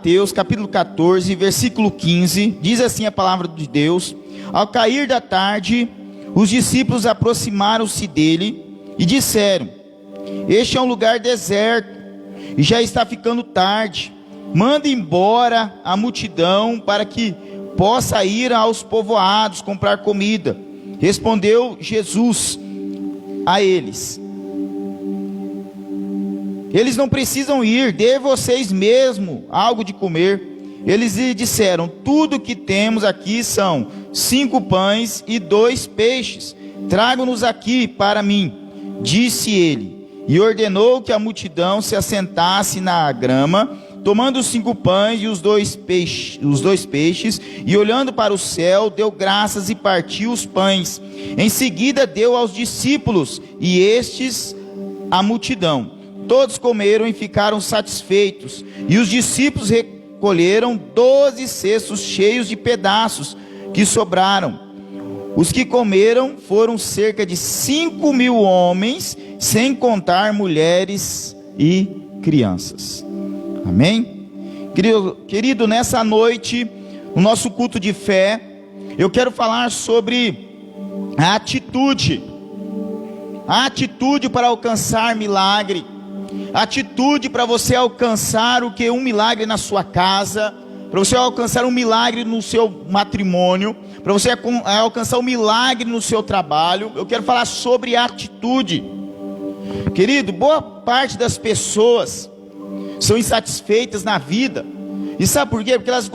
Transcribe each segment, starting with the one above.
Mateus capítulo 14, versículo 15, diz assim a palavra de Deus: ao cair da tarde, os discípulos aproximaram-se dele e disseram: este é um lugar deserto e já está ficando tarde, manda embora a multidão para que possa ir aos povoados comprar comida. Respondeu Jesus a eles: eles não precisam ir, dê vocês mesmo algo de comer. Eles lhe disseram: tudo que temos aqui são 5 pães e 2 peixes, tragam-nos aqui para mim. Disse ele, e ordenou que a multidão se assentasse na grama, tomando os 5 pães e os dois peixes, e olhando para o céu, deu graças e partiu os pães. Em seguida deu aos discípulos, e estes à multidão. Todos comeram e ficaram satisfeitos, e os discípulos recolheram 12 cestos cheios de pedaços que sobraram. Os que comeram foram cerca de 5.000 homens, sem contar mulheres e crianças. Amém? Querido, nessa noite, no nosso culto de fé, eu quero falar sobre a atitude para alcançar milagre, atitude para você alcançar um milagre na sua casa, para você alcançar um milagre no seu matrimônio, para você alcançar um milagre no seu trabalho. Eu quero falar sobre atitude. Querido, boa parte das pessoas são insatisfeitas na vida. E sabe por quê? Porque elas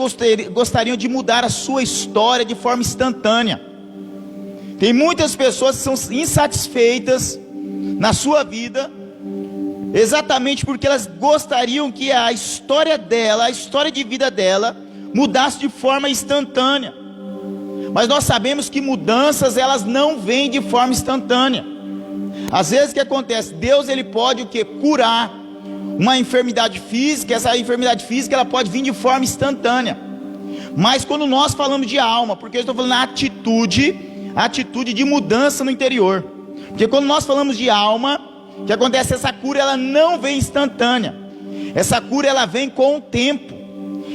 gostariam de mudar a sua história de forma instantânea. Tem muitas pessoas que são insatisfeitas na sua vida, exatamente porque elas gostariam que a história dela, a história de vida dela, mudasse de forma instantânea. Mas nós sabemos que mudanças, elas não vêm de forma instantânea. Às vezes o que acontece? Deus, ele pode curar uma enfermidade física. Essa enfermidade física, ela pode vir de forma instantânea. Mas quando nós falamos de alma, porque eu estou falando na atitude de mudança no interior. Porque quando nós falamos de alma, o que acontece? Essa cura, ela não vem instantânea. Essa cura, ela vem com o tempo.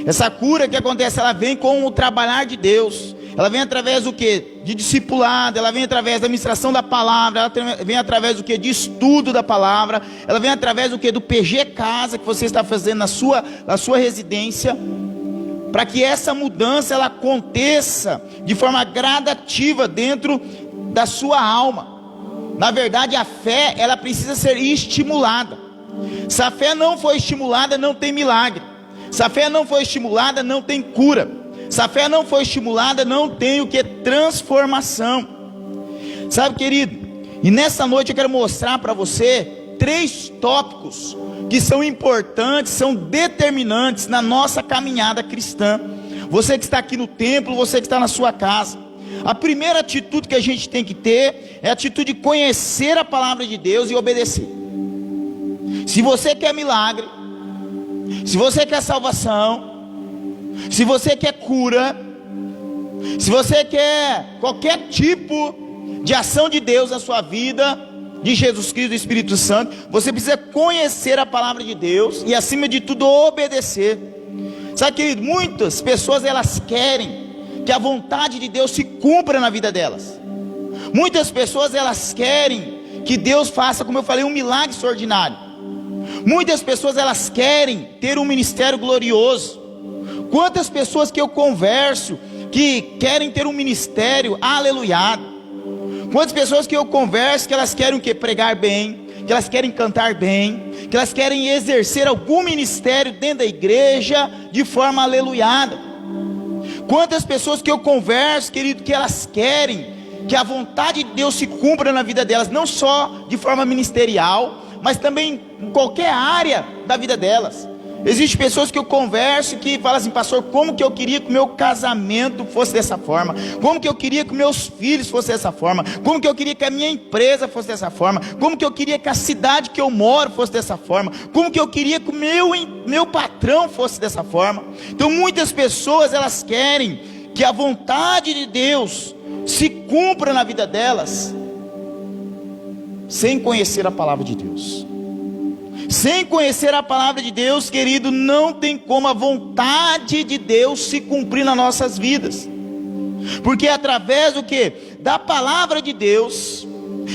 Essa cura, que acontece? Ela vem com o trabalhar de Deus. Ela vem através do quê? De discipulado. Ela vem através da ministração da palavra. Ela vem através do quê? De estudo da palavra. Ela vem através do quê? Do PG Casa, que você está fazendo na sua residência, para que essa mudança, ela aconteça de forma gradativa dentro da sua alma. Na verdade, a fé, ela precisa ser estimulada. Se a fé não for estimulada, não tem milagre. Se a fé não for estimulada, não tem cura. Se a fé não for estimulada, não tem o que? Transformação. Sabe, querido? E nessa noite eu quero mostrar para você 3 tópicos que são importantes, são determinantes na nossa caminhada cristã. Você que está aqui no templo, você que está na sua casa. A primeira atitude que a gente tem que ter é a atitude de conhecer a palavra de Deus e obedecer. Se você quer milagre, se você quer salvação, se você quer cura, se você quer qualquer tipo de ação de Deus na sua vida, de Jesus Cristo, do Espírito Santo, você precisa conhecer a palavra de Deus e, acima de tudo, obedecer. Sabe, querido, muitas pessoas, elas querem que a vontade de Deus se cumpra na vida delas. Muitas pessoas, elas querem que Deus faça, como eu falei, um milagre extraordinário. Muitas pessoas, elas querem ter um ministério glorioso. Quantas pessoas que eu converso que querem ter um ministério aleluiado. Quantas pessoas que eu converso que elas querem o quê? Pregar bem, que elas querem cantar bem, que elas querem exercer algum ministério dentro da igreja de forma aleluiada. Quantas pessoas que eu converso, querido, que elas querem que a vontade de Deus se cumpra na vida delas, não só de forma ministerial, mas também em qualquer área da vida delas. Existem pessoas que eu converso que falam assim: pastor, como que eu queria que o meu casamento fosse dessa forma, como que eu queria que meus filhos fossem dessa forma, como que eu queria que a minha empresa fosse dessa forma, como que eu queria que a cidade que eu moro fosse dessa forma, como que eu queria que o meu patrão fosse dessa forma. Então muitas pessoas, elas querem que a vontade de Deus se cumpra na vida delas, sem conhecer a palavra de Deus. Sem conhecer a palavra de Deus, querido, não tem como a vontade de Deus se cumprir nas nossas vidas. Porque é através do que? Da palavra de Deus.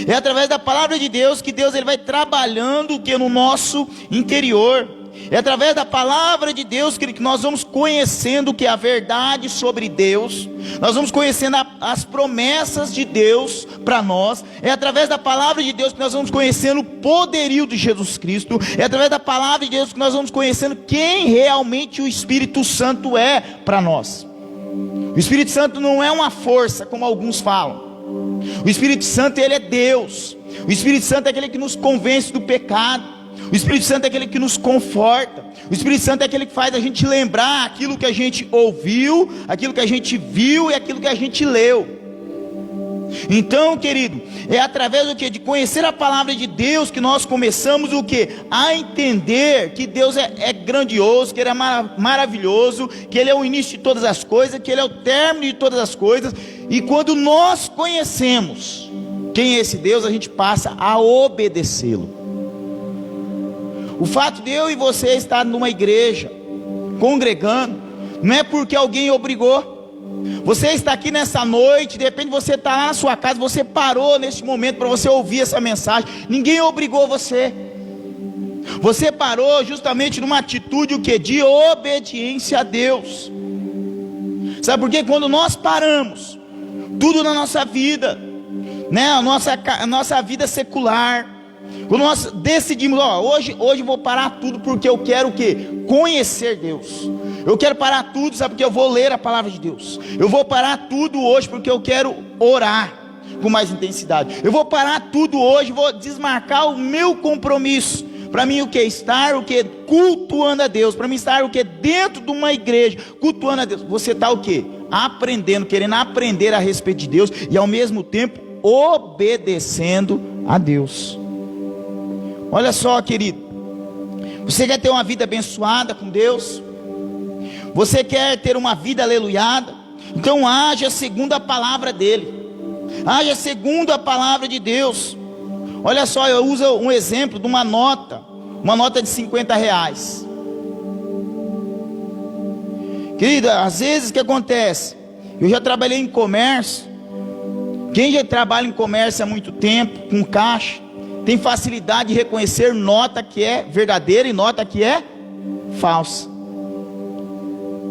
É através da palavra de Deus que Deus ele vai trabalhando o que no nosso interior. É através da palavra de Deus que nós vamos conhecendo o que é a verdade sobre Deus. Nós vamos conhecendo as promessas de Deus para nós. É através da palavra de Deus que nós vamos conhecendo o poderio de Jesus Cristo. É através da palavra de Deus que nós vamos conhecendo quem realmente o Espírito Santo é para nós. O Espírito Santo não é uma força, como alguns falam. O Espírito Santo, ele é Deus. O Espírito Santo é aquele que nos convence do pecado. O Espírito Santo é aquele que nos conforta. O Espírito Santo é aquele que faz a gente lembrar aquilo que a gente ouviu, aquilo que a gente viu e aquilo que a gente leu. Então, querido, é através do que? De conhecer a palavra de Deus que nós começamos o que? A entender que Deus é grandioso, que Ele é maravilhoso, que Ele é o início de todas as coisas, que Ele é o término de todas as coisas. E quando nós conhecemos quem é esse Deus, a gente passa a obedecê-lo. O fato de eu e você estar numa igreja, congregando, não é porque alguém obrigou. Você está aqui nessa noite, de repente você está lá na sua casa, você parou neste momento para você ouvir essa mensagem. Ninguém obrigou você. Você parou justamente numa atitude o quê? De obediência a Deus. Sabe por quê? Quando nós paramos tudo na nossa vida, né? A nossa vida secular, quando nós decidimos, hoje vou parar tudo porque eu quero o quê? Conhecer Deus. Eu quero parar tudo, sabe, porque eu vou ler a palavra de Deus. Eu vou parar tudo hoje porque eu quero orar com mais intensidade. Eu vou parar tudo hoje, vou desmarcar o meu compromisso. Para mim o que? Estar o que? Cultuando a Deus. Para mim estar o que? Dentro de uma igreja, cultuando a Deus. Você está o que? Aprendendo, querendo aprender a respeito de Deus e ao mesmo tempo obedecendo a Deus. Olha só, querido, você quer ter uma vida abençoada com Deus? Você quer ter uma vida aleluiada? Então haja segundo a palavra dele. Haja segundo a palavra de Deus. Olha só, eu uso um exemplo de uma nota de 50 reais. Querida, às vezes o que acontece? Eu já trabalhei em comércio. Quem já trabalha em comércio há muito tempo, com caixa, tem facilidade de reconhecer nota que é verdadeira e nota que é falsa.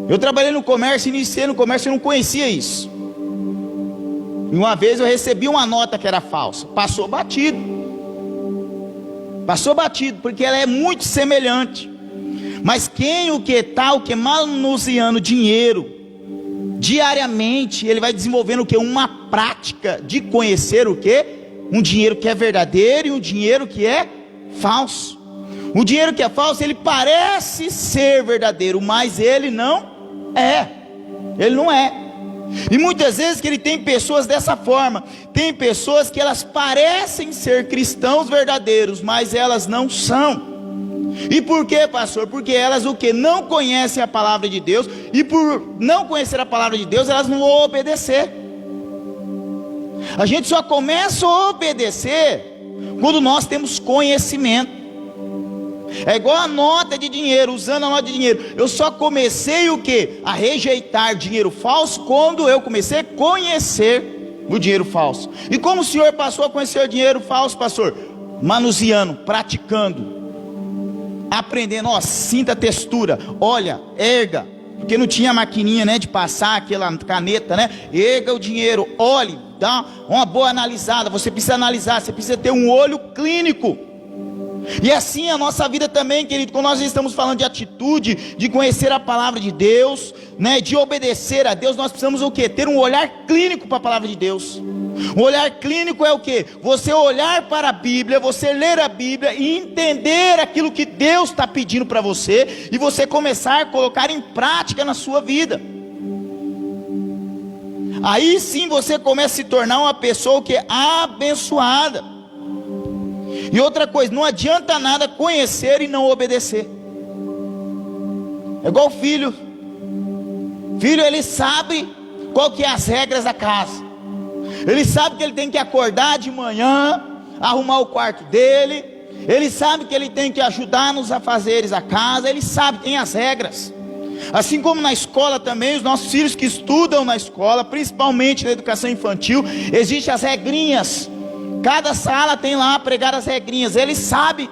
Eu trabalhei no comércio, iniciei no comércio, eu não conhecia isso. E uma vez eu recebi uma nota que era falsa. Passou batido, porque ela é muito semelhante. Mas quem manuseando dinheiro diariamente, ele vai desenvolvendo o que? Uma prática de conhecer o que? Um dinheiro que é verdadeiro e um dinheiro que é falso. O dinheiro que é falso, ele parece ser verdadeiro, mas ele não é. Ele não é. E muitas vezes que ele tem pessoas dessa forma. Tem pessoas que elas parecem ser cristãos verdadeiros, mas elas não são. E por quê, pastor? Porque elas o que? Não conhecem a palavra de Deus. E por não conhecer a palavra de Deus, elas não vão obedecer. A gente só começa a obedecer quando nós temos conhecimento. É igual a nota de dinheiro, usando a nota de dinheiro. Eu só comecei o que? A rejeitar dinheiro falso quando eu comecei a conhecer o dinheiro falso. E como o senhor passou a conhecer o dinheiro falso, pastor? Manuseando, praticando, aprendendo. Sinta a textura, olha, erga. Porque não tinha maquininha, né, de passar aquela caneta, né? Erga o dinheiro, olhe, dá uma boa analisada. Você precisa analisar, você precisa ter um olho clínico. E assim a nossa vida também, querido. Quando nós estamos falando de atitude, de conhecer a palavra de Deus, né, de obedecer a Deus, nós precisamos o quê? Ter um olhar clínico para a palavra de Deus. O olhar clínico é o quê? Você olhar para a Bíblia, você ler a Bíblia e entender aquilo que Deus está pedindo para você, e você começar a colocar em prática na sua vida. Aí sim você começa a se tornar uma pessoa que é abençoada. E outra coisa, não adianta nada conhecer e não obedecer. É igual o filho. Filho, ele sabe qual que é as regras da casa. Ele sabe que ele tem que acordar de manhã, arrumar o quarto dele. Ele sabe que ele tem que ajudar nos afazeres da casa, ele sabe, tem as regras. Assim como na escola também, os nossos filhos que estudam na escola, principalmente na educação infantil, existem as regrinhas. Cada sala tem lá pregar as regrinhas. Ele sabe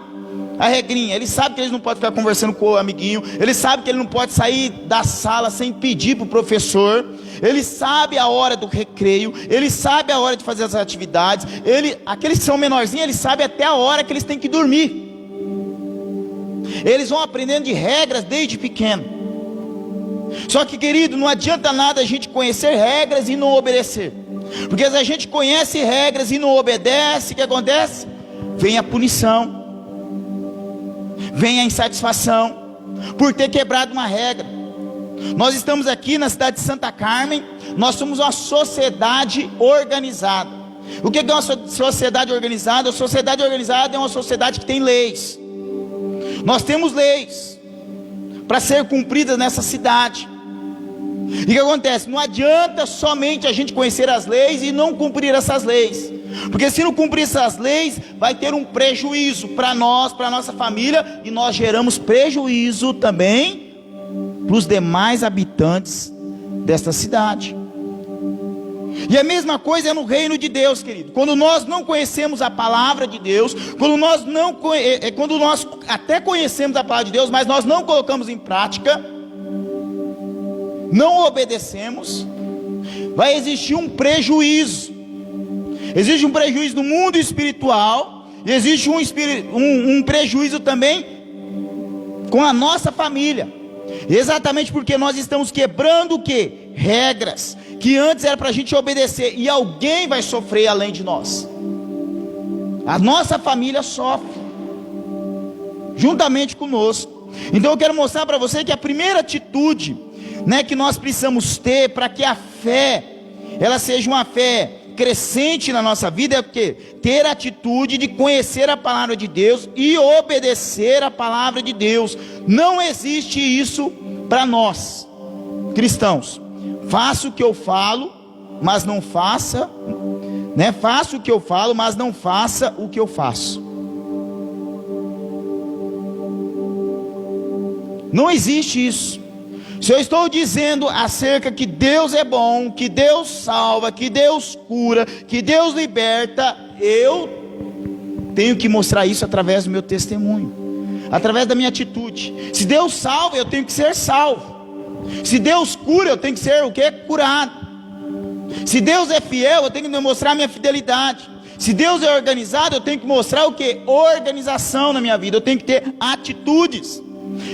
a regrinha, ele sabe que ele não pode ficar conversando com o amiguinho, ele sabe que ele não pode sair da sala sem pedir para o professor, ele sabe a hora do recreio, ele sabe a hora de fazer as atividades, aqueles que são menorzinhos, ele sabe até a hora que eles têm que dormir. Eles vão aprendendo de regras desde pequeno. Só que, querido, não adianta nada a gente conhecer regras e não obedecer, porque se a gente conhece regras e não obedece, o que acontece? Vem a punição, vem a insatisfação por ter quebrado uma regra. Nós estamos aqui na cidade de Santa Carmen, nós somos uma sociedade organizada. O que é uma sociedade organizada? A sociedade organizada é uma sociedade que tem leis. Nós temos leis para ser cumpridas nessa cidade. E o que acontece? Não adianta somente a gente conhecer as leis e não cumprir essas leis, porque se não cumprir essas leis, vai ter um prejuízo para nós, para a nossa família, e nós geramos prejuízo também para os demais habitantes desta cidade. E a mesma coisa é no reino de Deus, querido. Quando nós não conhecemos a palavra de Deus, quando nós até conhecemos a palavra de Deus, mas nós não colocamos em prática, não obedecemos, vai existir um prejuízo. Existe um prejuízo no mundo espiritual, e existe um prejuízo também com a nossa família, exatamente porque nós estamos quebrando o quê? Regras, que antes era para a gente obedecer, e alguém vai sofrer além de nós. A nossa família sofre, juntamente conosco. Então eu quero mostrar para você que a primeira atitude, que nós precisamos ter para que a fé, ela seja uma fé crescente na nossa vida, é o quê? Ter a atitude de conhecer a palavra de Deus e obedecer a palavra de Deus. Não existe isso para nós cristãos. Faça o que eu falo, mas não faça, faça o que eu falo, mas não faça o que eu faço. Não existe isso. Se eu estou dizendo acerca que Deus é bom, que Deus salva, que Deus cura, que Deus liberta, eu tenho que mostrar isso através do meu testemunho, através da minha atitude. Se Deus salva, eu tenho que ser salvo. Se Deus cura, eu tenho que ser o quê? Curado. Se Deus é fiel, eu tenho que demonstrar minha fidelidade. Se Deus é organizado, eu tenho que mostrar o quê? Organização na minha vida. Eu tenho que ter atitudes.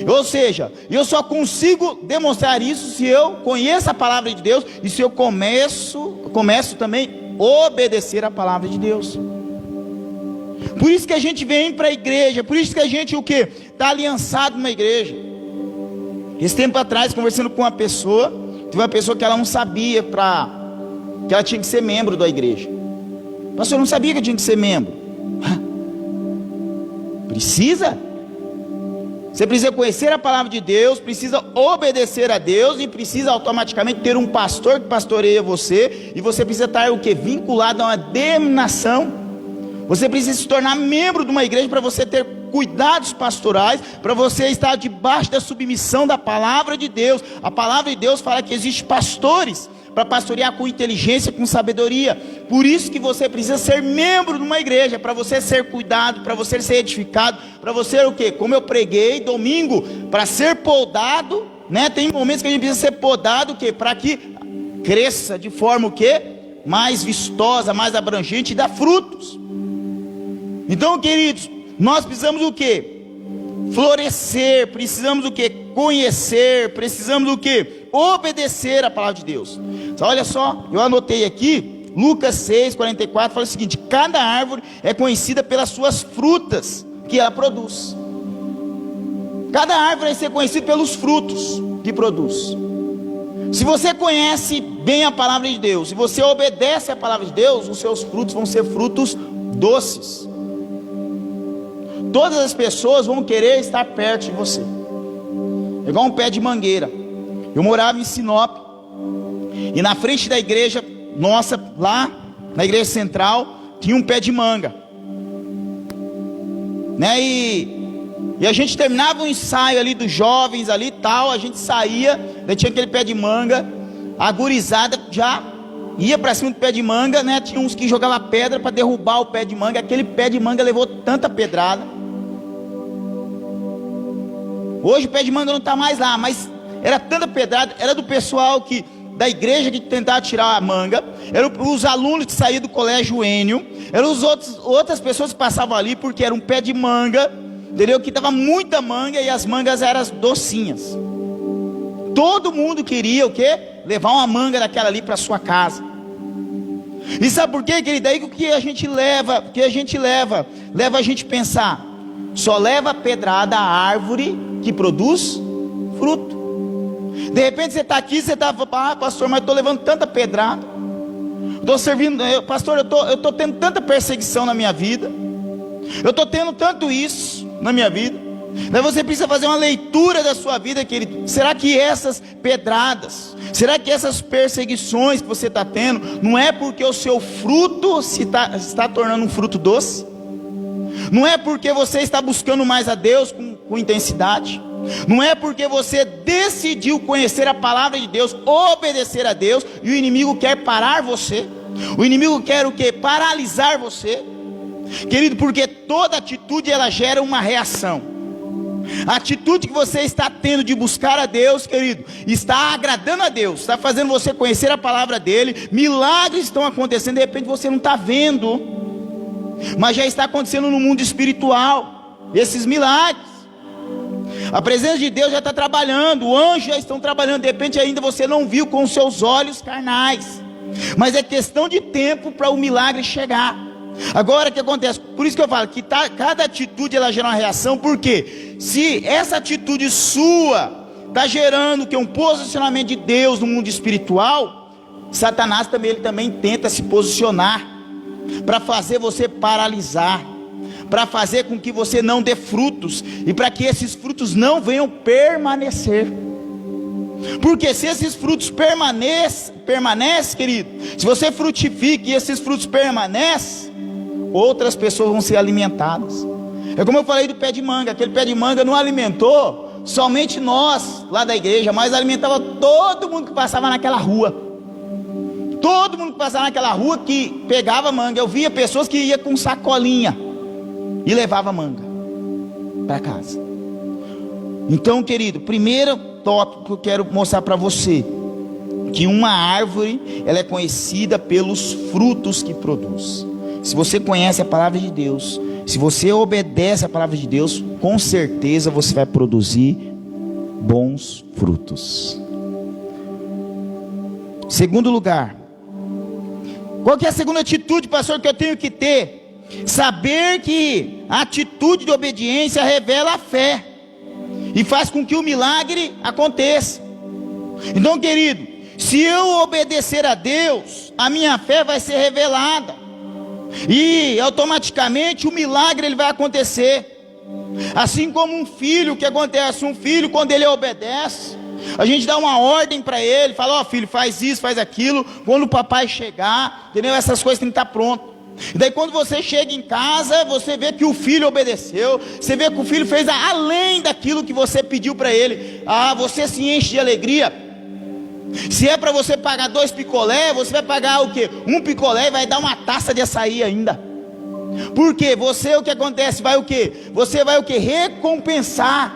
Ou seja, eu só consigo demonstrar isso se eu conheço a palavra de Deus e se eu começo também a obedecer a palavra de Deus. Por isso que a gente vem para a igreja, por isso que a gente está aliançado numa igreja. Esse tempo atrás, conversando com uma pessoa, teve uma pessoa que ela não sabia que ela tinha que ser membro da igreja. Pastor, eu não sabia que eu tinha que ser membro. Precisa? Você precisa conhecer a palavra de Deus, precisa obedecer a Deus e precisa automaticamente ter um pastor que pastoreia você, e você precisa estar vinculado a uma denominação. Você precisa se tornar membro de uma igreja para você ter cuidados pastorais, para você estar debaixo da submissão da palavra de Deus. A palavra de Deus fala que existem pastores para pastorear com inteligência, com sabedoria. Por isso que você precisa ser membro de uma igreja, para você ser cuidado, para você ser edificado, para você o quê? Como eu preguei domingo, para ser podado, tem momentos que a gente precisa ser podado, o quê? Para que cresça de forma o quê? Mais vistosa, mais abrangente e dá frutos. Então, queridos, nós precisamos o quê? Florescer, precisamos o quê? Conhecer, precisamos o quê? Obedecer a palavra de Deus. Olha só, eu anotei aqui, Lucas 6:44, fala o seguinte: cada árvore é conhecida pelas suas frutas que ela produz. Cada árvore vai ser conhecida pelos frutos que produz. Se você conhece bem a palavra de Deus, se você obedece a palavra de Deus, os seus frutos vão ser frutos doces. Todas as pessoas vão querer estar perto de você. É igual um pé de mangueira. Eu morava em Sinop, e na frente da igreja nossa, lá na igreja central, tinha um pé de manga. né? E a gente terminava o ensaio ali dos jovens ali e tal, a gente saía, daí tinha aquele pé de manga, a gurizada já ia para cima do pé de manga, né? Tinha uns que jogavam pedra para derrubar o pé de manga, aquele pé de manga levou tanta pedrada. Hoje o pé de manga não está mais lá, mas era tanta pedrada, era do pessoal da igreja que tentava tirar a manga, eram os alunos que saíam do colégio Enio, eram outras pessoas que passavam ali, porque era um pé de manga, entendeu? Que dava muita manga e as mangas eram docinhas. Todo mundo queria o quê? Levar uma manga daquela ali para sua casa. E sabe por quê, querido? Aí o que a gente leva? Leva a gente a pensar. Só leva pedrada a árvore que produz fruto. De repente você está aqui, você está, pastor, mas eu estou levando tanta pedrada. Estou servindo, pastor, eu estou tendo tanta perseguição na minha vida. Eu estou tendo tanto isso na minha vida. Daí você precisa fazer uma leitura da sua vida, querido. Será que essas pedradas, será que essas perseguições que você está tendo, não é porque o seu fruto se está tornando um fruto doce? Não é porque você está buscando mais a Deus com intensidade? Não é porque você decidiu conhecer a palavra de Deus, obedecer a Deus, e o inimigo quer parar você? O inimigo quer o quê? Paralisar você? Querido, porque toda atitude ela gera uma reação. A atitude que você está tendo de buscar a Deus, querido, está agradando a Deus, está fazendo você conhecer a palavra dele, milagres estão acontecendo, de repente você não está vendo, mas já está acontecendo no mundo espiritual, esses milagres. A presença de Deus já está trabalhando, os anjos já estão trabalhando, de repente ainda você não viu com os seus olhos carnais, mas é questão de tempo para o milagre chegar. Agora o que acontece? Por isso que eu falo que cada atitude ela gera uma reação, porque se essa atitude sua está gerando que um posicionamento de Deus no mundo espiritual, Satanás ele também tenta se posicionar para fazer você paralisar, para fazer com que você não dê frutos, e para que esses frutos não venham permanecer. Porque se esses frutos permanecem, querido, se você frutifica e esses frutos permanecem, outras pessoas vão ser alimentadas. É como eu falei do pé de manga. Aquele pé de manga não alimentou somente nós lá da igreja, mas alimentava todo mundo que passava naquela rua. Todo mundo que passava naquela rua que pegava manga. Eu via pessoas que iam com sacolinha e levava manga para casa. Então, querido, primeiro tópico que eu quero mostrar para você, que uma árvore ela é conhecida pelos frutos que produz. Se você conhece a palavra de Deus, se você obedece a palavra de Deus, com certeza você vai produzir bons frutos. Segundo lugar, qual que é a segunda atitude, pastor, que eu tenho que ter? Saber que a atitude de obediência revela a fé e faz com que o milagre aconteça. Então, querido, se eu obedecer a Deus, a minha fé vai ser revelada, e automaticamente o milagre ele vai acontecer. Assim como um filho, que acontece? Um filho, quando ele obedece, a gente dá uma ordem para ele, fala: ó, filho, faz isso, faz aquilo. Quando o papai chegar, entendeu? Essas coisas têm que estar prontas. E daí quando você chega em casa, você vê que o filho obedeceu, você vê que o filho fez além daquilo que você pediu para ele. Você se enche de alegria. Se é para você pagar 2 picolé, você vai pagar o quê? 1 picolé e vai dar uma taça de açaí ainda. Porque você, o que acontece? Vai o quê? Você vai o quê? Recompensar.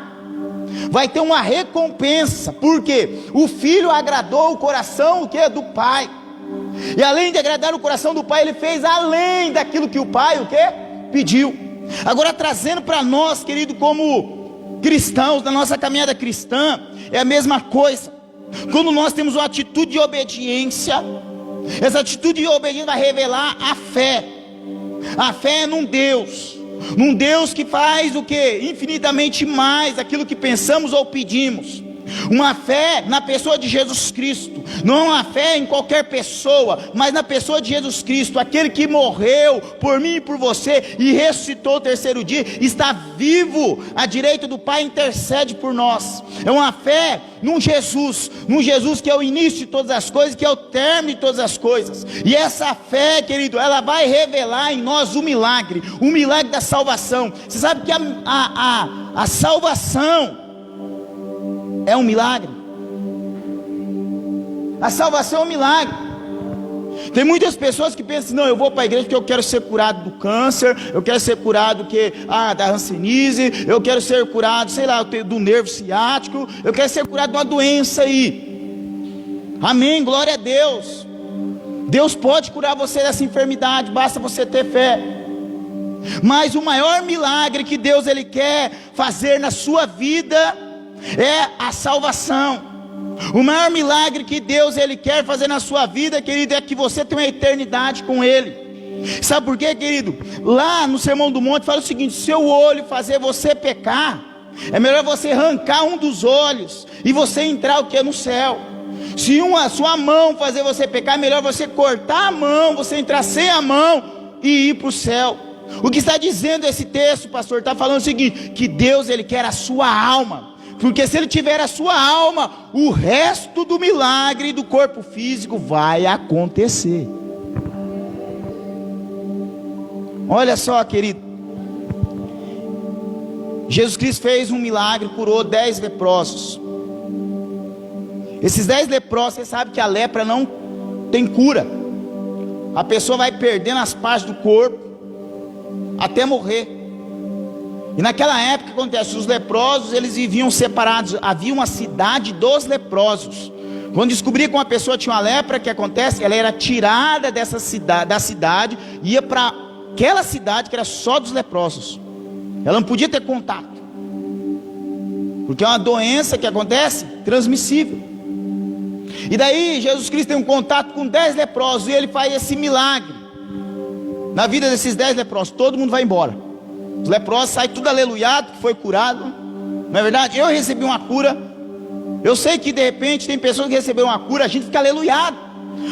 Vai ter uma recompensa. Porque o filho agradou o coração o quê? Do pai. E além de agradar o coração do pai, ele fez além daquilo que o pai o quê? Pediu. Agora, trazendo para nós, querido, como cristãos, na nossa caminhada cristã, é a mesma coisa. Quando nós temos uma atitude de obediência, essa atitude de obediência vai revelar a fé. A fé é num Deus que faz o que? Infinitamente mais aquilo que pensamos ou pedimos. Uma fé na pessoa de Jesus Cristo. Não é uma fé em qualquer pessoa, mas na pessoa de Jesus Cristo, aquele que morreu por mim e por você e ressuscitou o terceiro dia, está vivo à direita do Pai, intercede por nós. É uma fé num Jesus que é o início de todas as coisas, que é o término de todas as coisas. E essa fé, querido, ela vai revelar em nós o milagre da salvação. Você sabe que a salvação é um milagre. A salvação é um milagre. Tem muitas pessoas que pensam, não, eu vou para a igreja porque eu quero ser curado do câncer, eu quero ser curado da hanseníase, eu quero ser curado, sei lá, do nervo ciático, eu quero ser curado de uma doença aí. Amém, glória a Deus. Deus pode curar você dessa enfermidade, basta você ter fé. Mas o maior milagre que Deus ele quer fazer na sua vida é a salvação. O maior milagre que Deus ele quer fazer na sua vida, querido, é que você tenha uma eternidade com Ele. Sabe por quê, querido? Lá no Sermão do Monte fala o seguinte: se seu olho fazer você pecar, é melhor você arrancar um dos olhos e você entrar no céu. Se sua mão fazer você pecar, é melhor você cortar a mão, você entrar sem a mão e ir para o céu. O que está dizendo esse texto, pastor? Está falando o seguinte: que Deus ele quer a sua alma. Porque se ele tiver a sua alma, o resto do milagre do corpo físico vai acontecer. Olha só, querido, Jesus Cristo fez um milagre, curou 10 leprosos. Esses 10 leprosos, você sabe que a lepra não tem cura. A pessoa vai perdendo as partes do corpo até morrer. E naquela época acontece, os leprosos eles viviam separados, havia uma cidade dos leprosos. Quando descobria que uma pessoa tinha uma lepra, o que acontece? Ela era tirada da cidade, ia para aquela cidade que era só dos leprosos. Ela não podia ter contato, porque é uma doença que acontece transmissível. E daí Jesus Cristo tem um contato com 10 leprosos, e ele faz esse milagre na vida desses 10 leprosos. Todo mundo vai embora. Os leprosos saem tudo aleluiado, que foi curado. Não é verdade? Eu recebi uma cura. Eu sei que de repente tem pessoas que receberam uma cura, a gente fica aleluiado,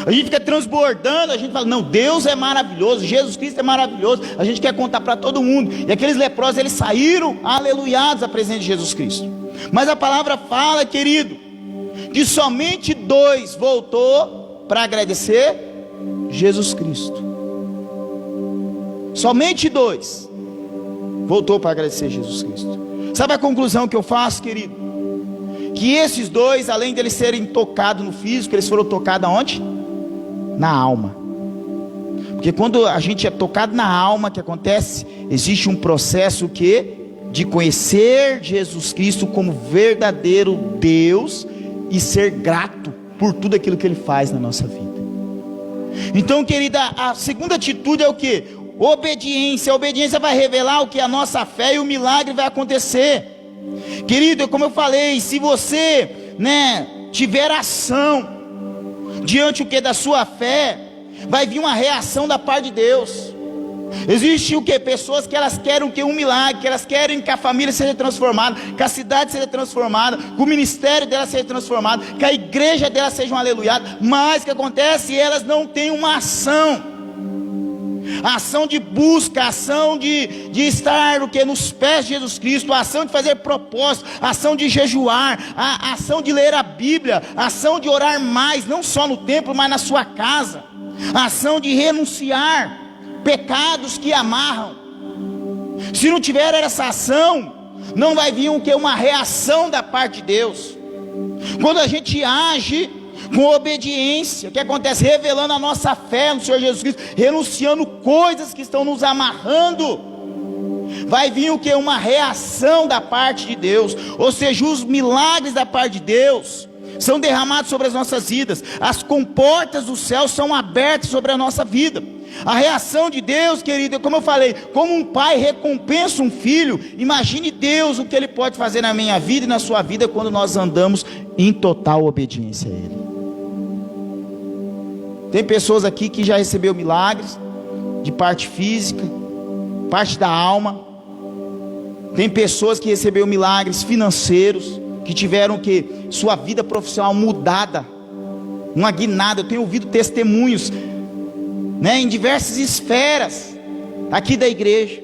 a gente fica transbordando, a gente fala, não, Deus é maravilhoso, Jesus Cristo é maravilhoso, a gente quer contar para todo mundo. E aqueles leprosos, eles saíram aleluiados à presença de Jesus Cristo. Mas a palavra fala, querido, que somente 2 voltou para agradecer Jesus Cristo. Somente 2 voltou para agradecer Jesus Cristo. Sabe a conclusão que eu faço, querido? Que esses 2, além deles serem tocados no físico, eles foram tocados aonde? Na alma. Porque quando a gente é tocado na alma, o que acontece? Existe um processo de conhecer Jesus Cristo como verdadeiro Deus e ser grato por tudo aquilo que Ele faz na nossa vida. Então, querida, a segunda atitude é o que? Obediência. A obediência vai revelar o que é a nossa fé, e o milagre vai acontecer. Querido, como eu falei, se você tiver ação diante da sua fé, vai vir uma reação da parte de Deus. Existe pessoas que elas querem um milagre, que elas querem que a família seja transformada, que a cidade seja transformada, que o ministério dela seja transformado, que a igreja dela seja um aleluiado. Mas o que acontece? Elas não têm uma ação. A ação de busca, a ação de estar nos pés de Jesus Cristo, a ação de fazer propósito, a ação de jejuar, a ação de ler a Bíblia, a ação de orar mais, não só no templo, mas na sua casa, a ação de renunciar pecados que amarram. Se não tiver essa ação, não vai vir uma reação da parte de Deus. Quando a gente age com obediência, o que acontece? Revelando a nossa fé no Senhor Jesus Cristo, renunciando coisas que estão nos amarrando, vai vir uma reação da parte de Deus. Ou seja, os milagres da parte de Deus são derramados sobre as nossas vidas. As comportas do céu são abertas sobre a nossa vida. A reação de Deus, querido, como eu falei, como um pai recompensa um filho, imagine Deus o que Ele pode fazer na minha vida e na sua vida quando nós andamos em total obediência a Ele. Tem pessoas aqui que já recebeu milagres de parte física, parte da alma. Tem pessoas que receberam milagres financeiros, que tiveram sua vida profissional mudada uma guinada. Eu tenho ouvido testemunhos, né, em diversas esferas aqui da igreja.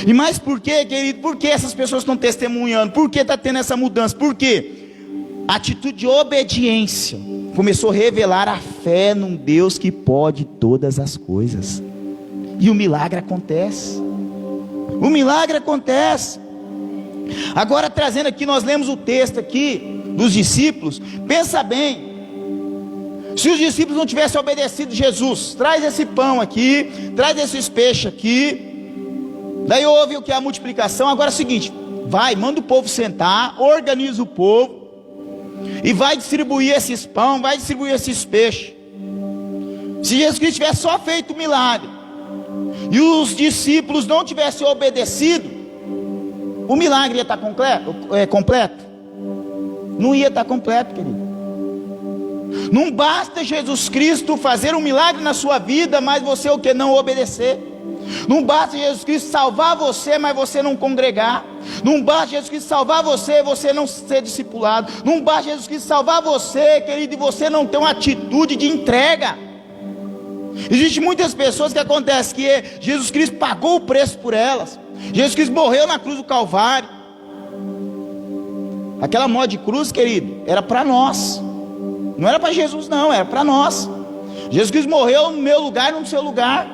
E mais por quê, querido? Por que essas pessoas estão testemunhando? Por que está tendo essa mudança? Por quê? A atitude de obediência começou a revelar a fé num Deus que pode todas as coisas. E o milagre acontece. O milagre acontece. Agora, trazendo aqui, nós lemos o texto aqui dos discípulos. Pensa bem, se os discípulos não tivessem obedecido Jesus, traz esse pão aqui, traz esses peixes aqui, daí houve o que? A multiplicação. Agora é o seguinte, vai, manda o povo sentar, organiza o povo, e vai distribuir esses pão, vai distribuir esses peixes. Se Jesus Cristo tivesse só feito o milagre, e os discípulos não tivessem obedecido, o milagre ia estar completo? Não ia estar completo, querido. Não basta Jesus Cristo fazer um milagre na sua vida, mas você o que? Não obedecer. Não basta Jesus Cristo salvar você, mas você não congregar. Não basta Jesus Cristo salvar você, você não ser discipulado. Não basta Jesus Cristo salvar você, querido, e você não ter uma atitude de entrega. Existem muitas pessoas que acontece que Jesus Cristo pagou o preço por elas. Jesus Cristo morreu na cruz do Calvário. Aquela morte de cruz, querido, era para nós. Não era para Jesus não, era para nós. Jesus Cristo morreu no meu lugar, no seu lugar.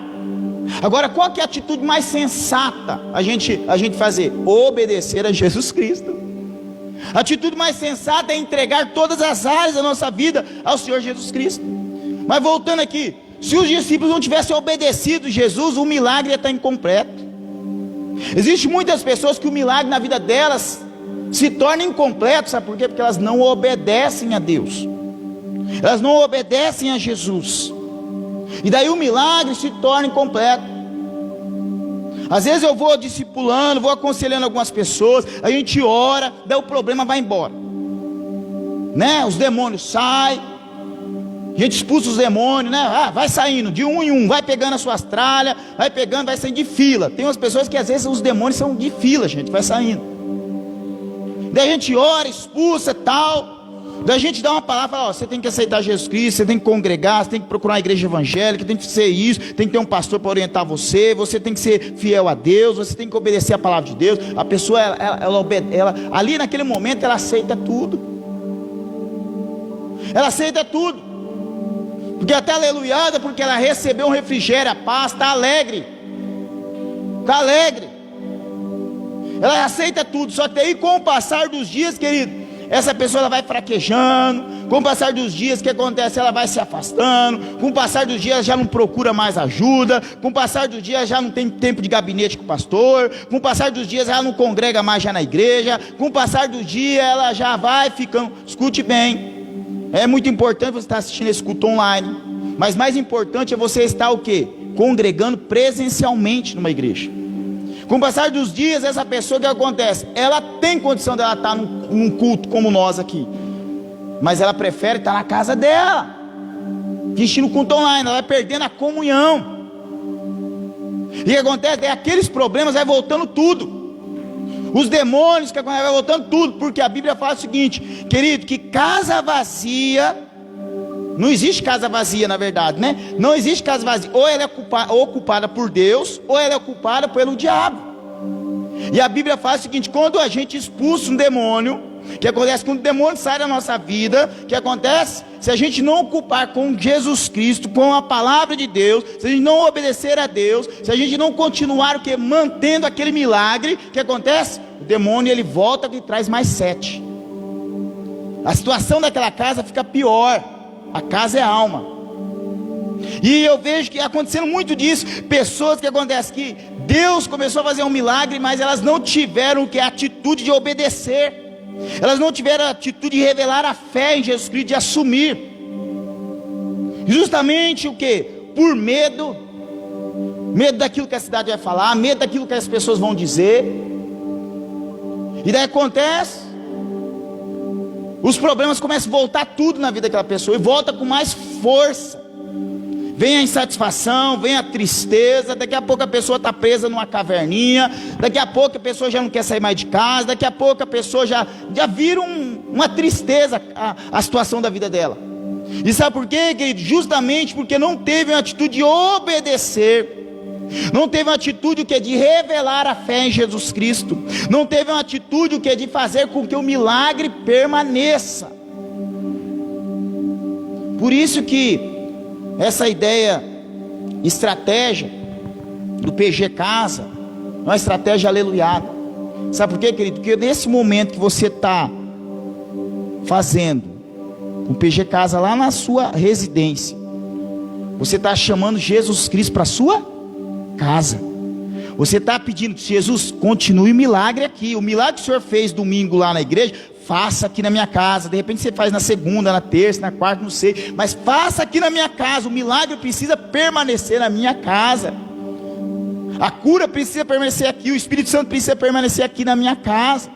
Agora, qual que é a atitude mais sensata a gente fazer? Obedecer a Jesus Cristo. A atitude mais sensata é entregar todas as áreas da nossa vida ao Senhor Jesus Cristo. Mas voltando aqui, se os discípulos não tivessem obedecido Jesus, o milagre ia estar incompleto. Existem muitas pessoas que o milagre na vida delas se torna incompleto, sabe por quê? Porque elas não obedecem a Deus, elas não obedecem a Jesus, e daí o milagre se torna incompleto. Às vezes eu vou discipulando, vou aconselhando algumas pessoas, a gente ora, daí o problema vai embora, né? Os demônios saem, a gente expulsa os demônios, né? Vai saindo de um em um, vai pegando as suas tralhas, vai pegando, vai saindo de fila. Tem umas pessoas que às vezes os demônios são de fila, gente, vai saindo. Daí a gente ora, expulsa, tal. Daí a gente dá uma palavra, fala, ó, você tem que aceitar Jesus Cristo, você tem que congregar, você tem que procurar uma igreja evangélica, tem que ser isso, tem que ter um pastor para orientar você, você tem que ser fiel a Deus, você tem que obedecer a palavra de Deus. A pessoa, ela ali naquele momento, ela aceita tudo. Ela aceita tudo. Porque até aleluiada, porque ela recebeu um refrigério, a paz, está alegre. Está alegre. Ela aceita tudo. Só que aí com o passar dos dias, querido, essa pessoa ela vai fraquejando. Com o passar dos dias, o que acontece? Ela vai se afastando. Com o passar dos dias, já não procura mais ajuda. Com o passar dos dias, já não tem tempo de gabinete com o pastor. Com o passar dos dias, ela não congrega mais já na igreja. Com o passar dos dias, ela já vai ficando. Escute bem. É muito importante você estar assistindo esse culto online, mas mais importante é você estar o quê? Congregando presencialmente numa igreja. Com o passar dos dias, essa pessoa, o que acontece? Ela tem condição de ela estar num culto como nós aqui, mas ela prefere estar na casa dela, assistindo o culto online, ela vai perdendo a comunhão. E o que acontece? É aqueles problemas, vai voltando tudo. Os demônios que vai voltando tudo, porque a Bíblia fala o seguinte, querido, que casa vazia, não existe casa vazia na verdade, né? Não existe casa vazia, ou ela é ocupada por Deus, ou ela é ocupada pelo diabo. E a Bíblia fala o seguinte, quando a gente expulsa um demônio, o que acontece quando o demônio sai da nossa vida? O que acontece? Se a gente não ocupar com Jesus Cristo, com a palavra de Deus, se a gente não obedecer a Deus, se a gente não continuar o que? Mantendo aquele milagre, o que acontece? O demônio ele volta e traz mais 7. A situação daquela casa fica pior. A casa é a alma. E eu vejo que acontecendo muito disso, pessoas que acontece que Deus começou a fazer um milagre, mas elas não tiveram o que? A atitude de obedecer. Elas não tiveram a atitude de revelar a fé em Jesus Cristo, de assumir. Justamente o que? Por medo. Medo daquilo que a cidade vai falar, medo daquilo que as pessoas vão dizer. E daí acontece, os problemas começam a voltar tudo na vida daquela pessoa, e volta com mais força. Vem a insatisfação, vem a tristeza, daqui a pouco a pessoa está presa numa caverninha, daqui a pouco a pessoa já não quer sair mais de casa, daqui a pouco a pessoa já vira uma tristeza a situação da vida dela. E sabe por quê, querido? Justamente porque não teve uma atitude de obedecer. Não teve uma atitude que é de revelar a fé em Jesus Cristo. Não teve uma atitude que é de fazer com que o milagre permaneça. Por isso que essa ideia, estratégia do PG Casa, é uma estratégia aleluiada. Sabe por quê, querido? Porque nesse momento que você está fazendo o PG Casa lá na sua residência, você está chamando Jesus Cristo para a sua casa. Você está pedindo: Jesus, continue o milagre aqui. O milagre que o Senhor fez domingo lá na igreja, faça aqui na minha casa. De repente você faz na segunda, na terça, na quarta, não sei, mas faça aqui na minha casa. O milagre precisa permanecer na minha casa. A cura precisa permanecer aqui. O Espírito Santo precisa permanecer aqui na minha casa.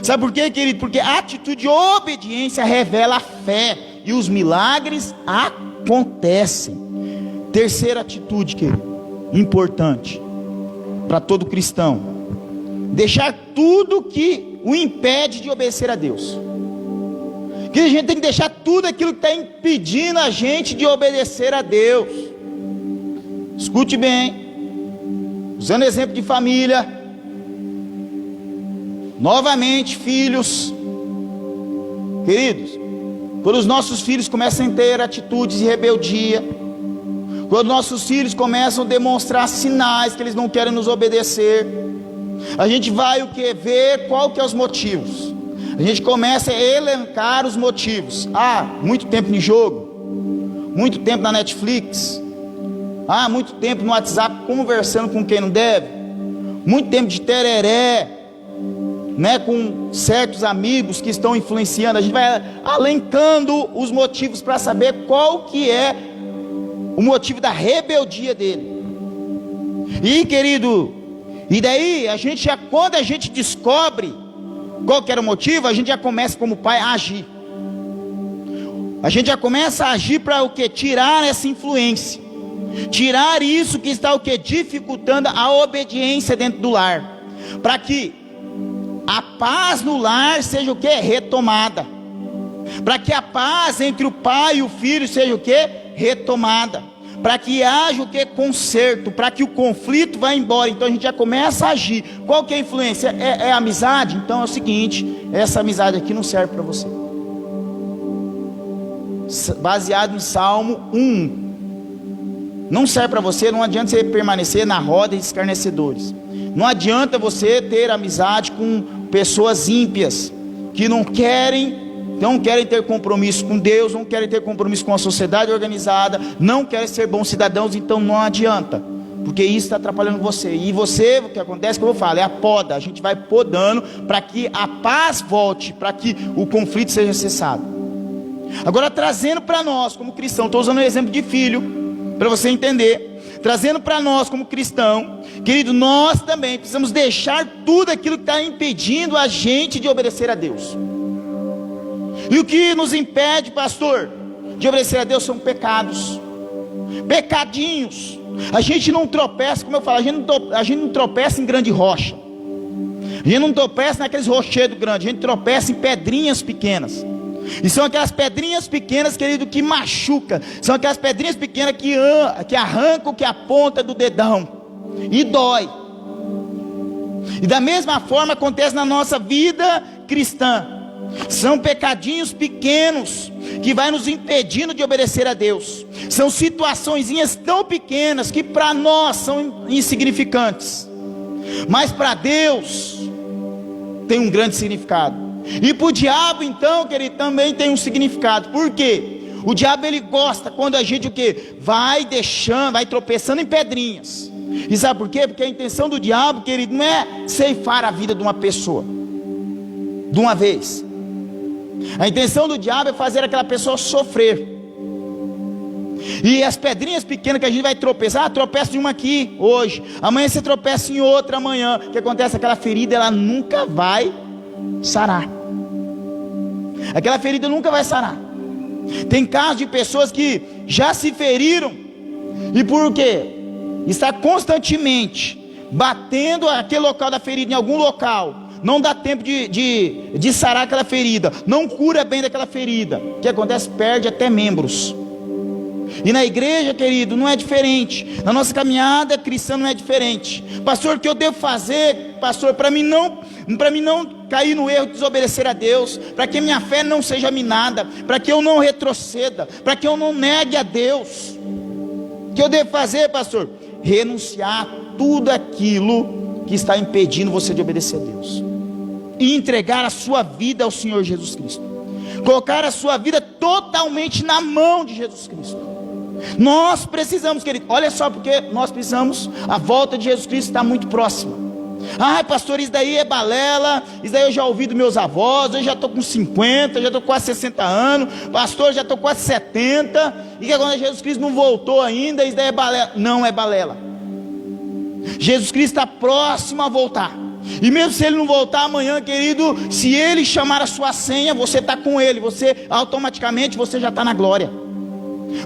Sabe por quê, querido? Porque a atitude de obediência revela a fé, e os milagres acontecem. Terceira atitude, querido, importante para todo cristão: deixar tudo que o impede de obedecer a Deus. Que a gente tem que deixar tudo aquilo que está impedindo a gente de obedecer a Deus. Escute bem, usando exemplo de família, novamente, filhos, queridos, quando os nossos filhos começam a ter atitudes de rebeldia, quando nossos filhos começam a demonstrar sinais que eles não querem nos obedecer, a gente vai o que? Ver qual que é os motivos. A gente começa a elencar os motivos. Muito tempo no jogo, muito tempo na Netflix, muito tempo no WhatsApp conversando com quem não deve, muito tempo de tereré, né, com certos amigos que estão influenciando. A gente vai elencando os motivos para saber qual que é o motivo da rebeldia dele. E, querido, e daí a gente já, quando a gente descobre qual que era o motivo, a gente já começa como pai a agir. A gente já começa a agir para o que? Tirar essa influência, tirar isso que está o que? Dificultando a obediência dentro do lar, para que a paz no lar seja o que? Retomada. Para que a paz entre o pai e o filho seja o que? Retomada. Para que haja o que? Conserto. Para que o conflito vá embora. Então a gente já começa a agir. Qual que é a influência? É a amizade? Então é o seguinte: essa amizade aqui não serve para você. Baseado em Salmo 1. Não serve para você. Não adianta você permanecer na roda de escarnecedores. Não adianta você ter amizade com pessoas ímpias, que não querem ter compromisso com Deus, não querem ter compromisso com a sociedade organizada, não querem ser bons cidadãos. Então não adianta, porque isso está atrapalhando você. E você, o que acontece, como eu falo, é a poda. A gente vai podando para que a paz volte, para que o conflito seja cessado. Agora, trazendo para nós como cristão, estou usando o exemplo de filho para você entender. Trazendo para nós como cristão, querido, nós também precisamos deixar tudo aquilo que está impedindo a gente de obedecer a Deus. E o que nos impede, pastor, de obedecer a Deus são pecados, pecadinhos. A gente não tropeça, como eu falo, a gente não tropeça em grande rocha, a gente não tropeça naqueles rochedos grandes, a gente tropeça em pedrinhas pequenas. E são aquelas pedrinhas pequenas, querido, que machuca. São aquelas pedrinhas pequenas que arrancam que a ponta do dedão e dói. E da mesma forma acontece na nossa vida cristã. São pecadinhos pequenos que vai nos impedindo de obedecer a Deus. São situaçõezinhas tão pequenas que para nós são insignificantes, mas para Deus tem um grande significado. E para o diabo, então, querido, também tem um significado. Por quê? O diabo, ele gosta quando a gente o quê? Vai tropeçando em pedrinhas. E sabe por quê? Porque a intenção do diabo, querido, não é ceifar a vida de uma pessoa de uma vez. A intenção do diabo é fazer aquela pessoa sofrer. E as pedrinhas pequenas que a gente vai tropeçar, tropeça em uma aqui hoje, amanhã você tropeça em outra amanhã. O que acontece? Aquela ferida, ela nunca vai sarar. Aquela ferida nunca vai sarar. Tem casos de pessoas que já se feriram, e por quê? Está constantemente batendo aquele local da ferida em algum local, não dá tempo de sarar aquela ferida, não cura bem daquela ferida. O que acontece? Perde até membros. E na igreja, querido, não é diferente. Na nossa caminhada cristã não é diferente. Pastor, o que eu devo fazer, pastor, para mim não cair no erro de desobedecer a Deus, para que minha fé não seja minada, para que eu não retroceda, para que eu não negue a Deus? O que eu devo fazer, pastor? Renunciar a tudo aquilo que está impedindo você de obedecer a Deus, e entregar a sua vida ao Senhor Jesus Cristo, colocar a sua vida totalmente na mão de Jesus Cristo. Nós precisamos, querido, olha só, porque nós precisamos, a volta de Jesus Cristo está muito próxima. Ai, pastor, isso daí é balela, isso daí eu já ouvi dos meus avós, eu já estou com 50, já estou quase 60 anos, pastor, já estou quase 70, e que agora Jesus Cristo não voltou ainda, isso daí é balela. Não é balela. Jesus Cristo está próximo a voltar, e mesmo se Ele não voltar amanhã, querido, se Ele chamar a sua senha, você está com Ele, você automaticamente, você já está na glória.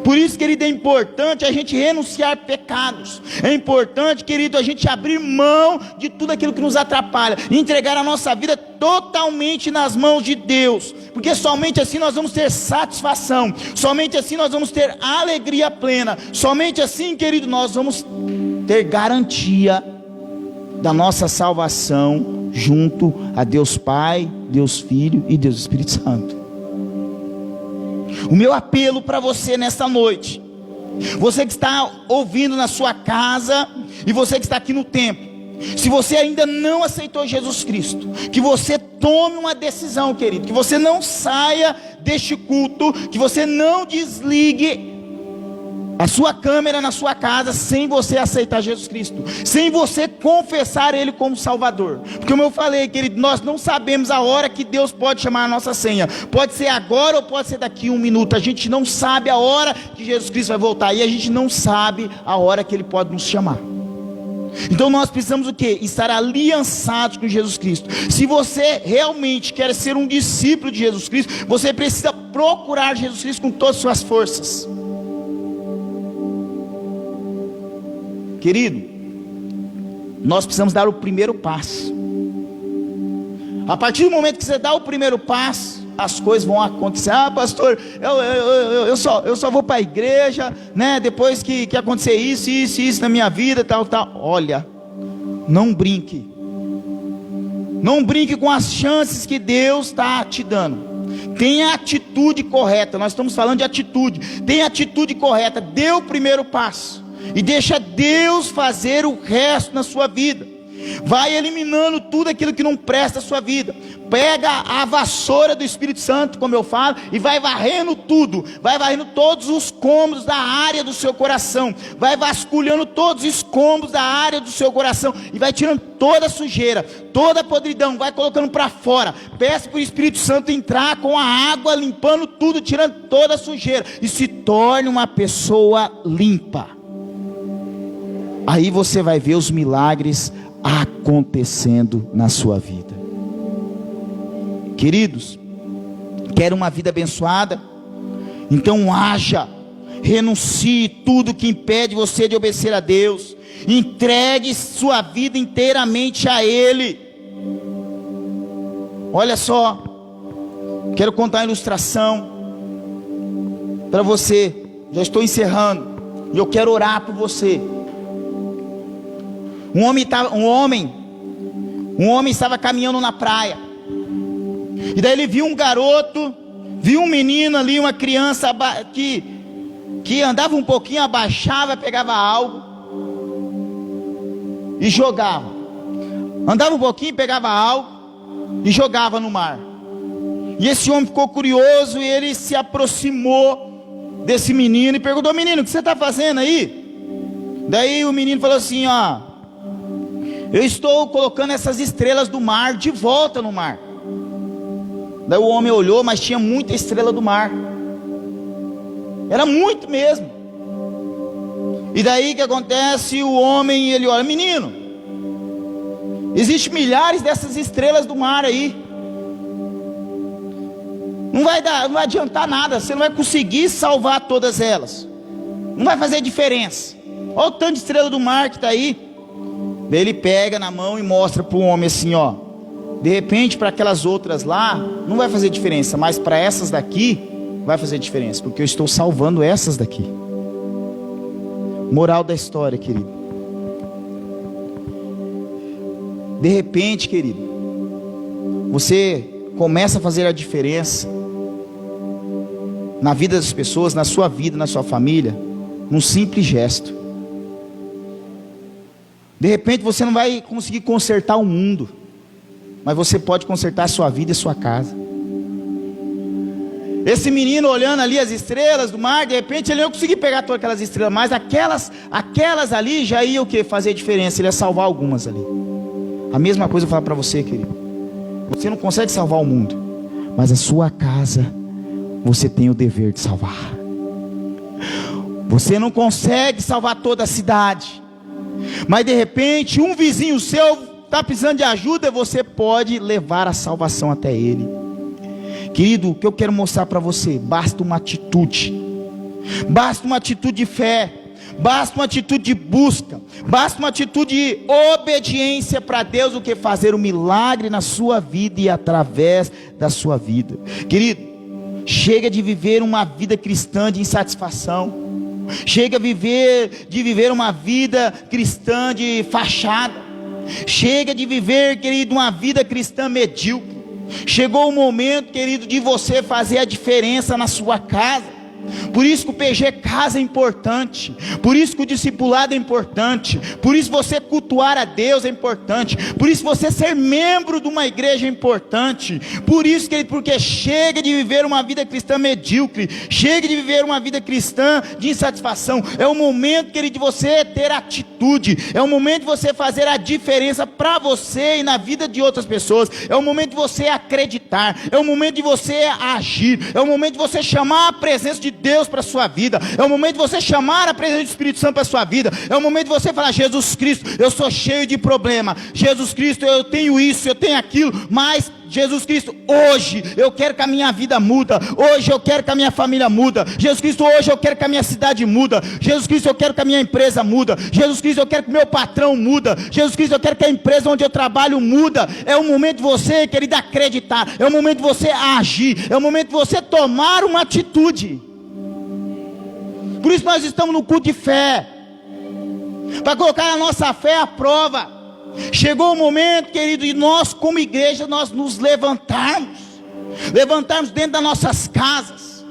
Por isso, querido, é importante a gente renunciar pecados. É importante, querido, a gente abrir mão de tudo aquilo que nos atrapalha, e entregar a nossa vida totalmente nas mãos de Deus, porque somente assim nós vamos ter satisfação, somente assim nós vamos ter alegria plena, somente assim, querido, nós vamos ter garantia da nossa salvação junto a Deus Pai, Deus Filho e Deus Espírito Santo. O meu apelo para você nesta noite, você que está ouvindo na sua casa, e você que está aqui no templo, se você ainda não aceitou Jesus Cristo, que você tome uma decisão, querido, que você não saia deste culto, que você não desligue a sua câmera na sua casa sem você aceitar Jesus Cristo, sem você confessar Ele como Salvador. Porque como eu falei, querido, nós não sabemos a hora que Deus pode chamar a nossa senha. Pode ser agora ou pode ser daqui 1 minuto. A gente não sabe a hora que Jesus Cristo vai voltar, e a gente não sabe a hora que Ele pode nos chamar. Então nós precisamos o quê? Estar aliançados com Jesus Cristo. Se você realmente quer ser um discípulo de Jesus Cristo, você precisa procurar Jesus Cristo com todas as suas forças. Querido, nós precisamos dar o primeiro passo. A partir do momento que você dá o primeiro passo, as coisas vão acontecer. Ah, pastor, eu só vou para a igreja, né? Depois que acontecer isso na minha vida, tal. Olha, não brinque. Não brinque com as chances que Deus está te dando. Tenha a atitude correta. Nós estamos falando de atitude. Tenha a atitude correta. Dê o primeiro passo e deixa Deus fazer o resto na sua vida. Vai eliminando tudo aquilo que não presta a sua vida. Pega a vassoura do Espírito Santo, como eu falo, e vai varrendo tudo. Vai varrendo todos os cômodos da área do seu coração. Vai vasculhando todos os cômodos da área do seu coração, e vai tirando toda a sujeira, toda a podridão. Vai colocando para fora. Peça para o Espírito Santo entrar com a água, limpando tudo, tirando toda a sujeira, e se torne uma pessoa limpa. Aí você vai ver os milagres acontecendo na sua vida. Queridos, quer uma vida abençoada? Então haja, renuncie tudo que impede você de obedecer a Deus, entregue sua vida inteiramente a Ele. Olha só, quero contar uma ilustração para você, já estou encerrando, e eu quero orar por você. Um homem estava caminhando na praia, e daí ele viu um garoto, viu um menino ali, uma criança que andava um pouquinho, abaixava, pegava algo e jogava. Andava um pouquinho, pegava algo e jogava no mar. E esse homem ficou curioso, e ele se aproximou desse menino e perguntou: menino, o que você está fazendo aí? Daí o menino falou assim: ó, eu estou colocando essas estrelas do mar de volta no mar. Daí o homem olhou, mas tinha muita estrela do mar, era muito mesmo. E daí que acontece? O homem, ele olha: menino, existem milhares dessas estrelas do mar aí, não vai adiantar nada, você não vai conseguir salvar todas elas, não vai fazer diferença. Olha o tanto de estrela do mar que está aí. Daí ele pega na mão e mostra para o homem assim: ó, De repente, para aquelas outras lá, não vai fazer diferença, mas para essas daqui, vai fazer diferença, porque eu estou salvando essas daqui. Moral da história, querido. De repente, querido, você começa a fazer a diferença na vida das pessoas, na sua vida, na sua família, num simples gesto. De repente você não vai conseguir consertar o mundo, mas você pode consertar a sua vida e a sua casa. Esse menino olhando ali as estrelas do mar, de repente ele não conseguia pegar todas aquelas estrelas, mas aquelas ali já ia o que? Fazer diferença, ele ia salvar algumas ali. A mesma coisa eu falo para você, querido. Você não consegue salvar o mundo, mas a sua casa você tem o dever de salvar. Você não consegue salvar toda a cidade, mas de repente um vizinho seu está precisando de ajuda, você pode levar a salvação até ele. Querido, o que eu quero mostrar para você, basta uma atitude de fé, basta uma atitude de busca, basta uma atitude de obediência para Deus, o que fazer um milagre na sua vida e através da sua vida. Querido, chega de viver uma vida cristã de insatisfação, chega de viver uma vida cristã de fachada, chega de viver, querido, uma vida cristã medíocre. Chegou o momento, querido, de você fazer a diferença na sua casa. Por isso que o PG Casa é importante, por isso que o discipulado é importante, por isso você cultuar a Deus é importante, por isso você ser membro de uma igreja é importante, por isso, querido, porque chega de viver uma vida cristã medíocre, chega de viver uma vida cristã de insatisfação. É o momento, querido, de você ter atitude, é o momento de você fazer a diferença para você e na vida de outras pessoas, é o momento de você acreditar, é o momento de você agir, é o momento de você chamar a presença de Deus para a sua vida, é o momento de você chamar a presença do Espírito Santo para a sua vida, é o momento de você falar: Jesus Cristo, eu sou cheio de problema, Jesus Cristo, eu tenho isso, eu tenho aquilo, mas Jesus Cristo, hoje eu quero que a minha vida muda, hoje eu quero que a minha família muda, Jesus Cristo, hoje eu quero que a minha cidade muda, Jesus Cristo, eu quero que a minha empresa muda, Jesus Cristo, eu quero que o meu patrão muda, Jesus Cristo, eu quero que a empresa onde eu trabalho muda. É o momento de você, querido, acreditar, é o momento de você agir, é o momento de você tomar uma atitude. Por isso nós estamos no culto de fé, para colocar a nossa fé à prova. Chegou o momento, querido, de nós como igreja, nós nos levantarmos dentro das nossas casas,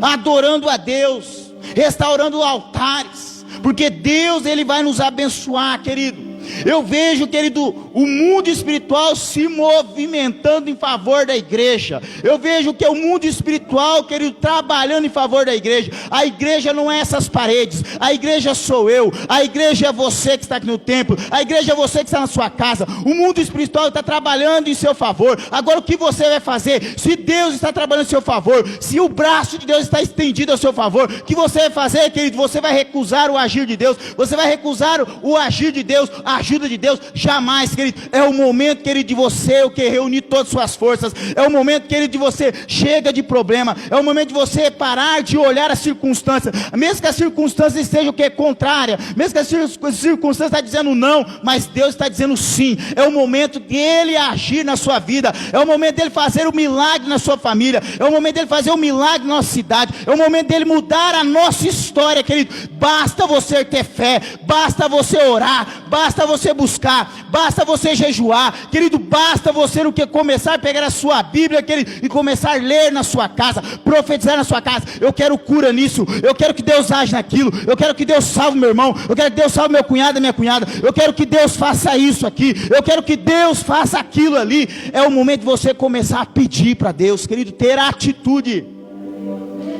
adorando a Deus, restaurando altares, porque Deus, Ele vai nos abençoar, querido. Eu vejo, querido, o mundo espiritual se movimentando em favor da igreja. Eu vejo que é o mundo espiritual, querido, trabalhando em favor da igreja. A igreja não é essas paredes, a igreja sou eu, a igreja é você que está aqui no templo, a igreja é você que está na sua casa. O mundo espiritual está trabalhando em seu favor. Agora o que você vai fazer? Se Deus está trabalhando em seu favor, se o braço de Deus está estendido a seu favor, o que você vai fazer, querido? Você vai recusar o agir de Deus, você vai recusar o agir de Deus, a ajuda de Deus? Jamais, querido. É o momento, querido, de você, o que reunir todas as suas forças. É o momento, querido, de você chega de problema. É o momento de você parar de olhar as circunstâncias, mesmo que a circunstância esteja o que? Contrária, mesmo que a circunstância está dizendo não, mas Deus está dizendo sim. É o momento dele agir na sua vida, é o momento dele fazer o milagre na sua família, é o momento dele fazer o milagre na nossa cidade, é o momento dele mudar a nossa história, querido. Basta você ter fé, basta você orar, basta você buscar, basta você jejuar, querido, basta você no que começar a pegar a sua Bíblia, querido, e começar a ler na sua casa, profetizar na sua casa. Eu quero cura nisso, eu quero que Deus age naquilo, eu quero que Deus salve meu irmão, eu quero que Deus salve meu cunhado e minha cunhada, eu quero que Deus faça isso aqui, eu quero que Deus faça aquilo ali. É o momento de você começar a pedir para Deus, querido, ter atitude.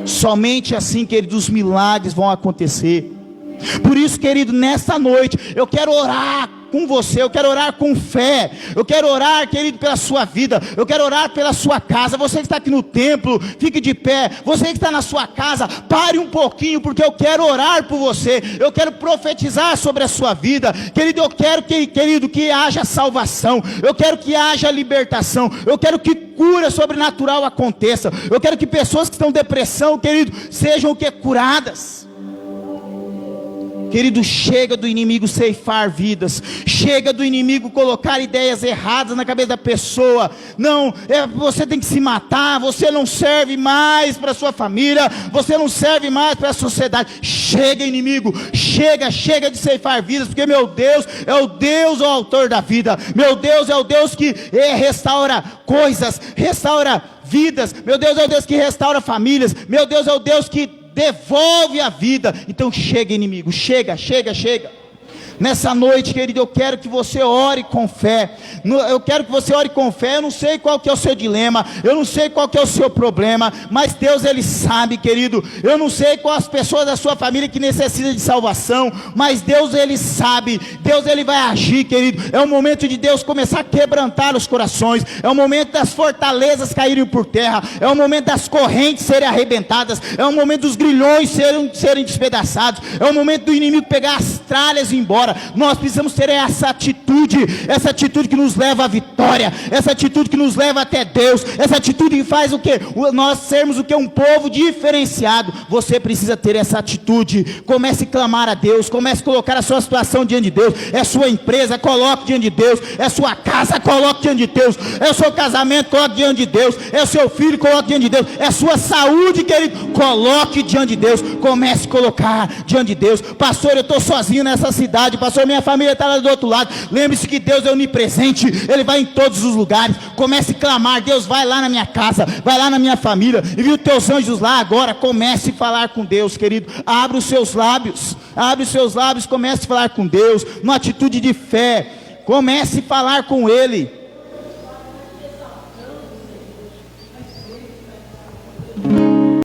Somente assim, querido, os milagres vão acontecer. Por isso, querido, nessa noite eu quero orar com você, eu quero orar com fé, eu quero orar, querido, pela sua vida, eu quero orar pela sua casa. Você que está aqui no templo, fique de pé. Você que está na sua casa, pare um pouquinho, porque eu quero orar por você, eu quero profetizar sobre a sua vida, querido. Eu quero querido, que haja salvação, eu quero que haja libertação, eu quero que cura sobrenatural aconteça, eu quero que pessoas que estão em depressão, querido, sejam o que? Curadas. Querido, chega do inimigo ceifar vidas, chega do inimigo colocar ideias erradas na cabeça da pessoa. Não, você tem que se matar, você não serve mais para a sua família, você não serve mais para a sociedade. Chega, inimigo, chega de ceifar vidas, porque meu Deus é o Deus, o autor da vida. Meu Deus é o Deus que restaura coisas, restaura vidas. Meu Deus é o Deus que restaura famílias. Meu Deus é o Deus que devolve a vida. Então chega, inimigo, chega. Nessa noite, querido, eu quero que você ore com fé. Eu quero que você ore com fé. Eu não sei qual que é o seu dilema, eu não sei qual que é o seu problema, mas Deus, Ele sabe, querido. Eu não sei quais as pessoas da sua família que necessitam de salvação, mas Deus, Ele sabe. Deus, Ele vai agir, querido. É o momento de Deus começar a quebrantar os corações. É o momento das fortalezas caírem por terra. É o momento das correntes serem arrebentadas. É o momento dos grilhões serem despedaçados. É o momento do inimigo pegar as tralhas e ir embora. Nós precisamos ter essa atitude que nos leva à vitória, essa atitude que nos leva até Deus, essa atitude que faz o que? Nós sermos o que? Um povo diferenciado. Você precisa ter essa atitude. Comece a clamar a Deus, comece a colocar a sua situação diante de Deus. É sua empresa, coloque diante de Deus. É sua casa, coloque diante de Deus. É o seu casamento, coloque diante de Deus. É o seu filho, coloque diante de Deus. É sua saúde, querido, coloque diante de Deus. Comece a colocar diante de Deus. Pastor, eu estou sozinho nessa cidade. Pastor, minha família está lá do outro lado. Lembre-se que Deus é onipresente, Ele vai em todos os lugares. Comece a clamar: Deus, vai lá na minha casa, vai lá na minha família, envia os teus anjos lá agora. Comece a falar com Deus, querido. Abre os seus lábios, comece a falar com Deus, numa atitude de fé. Comece a falar com Ele.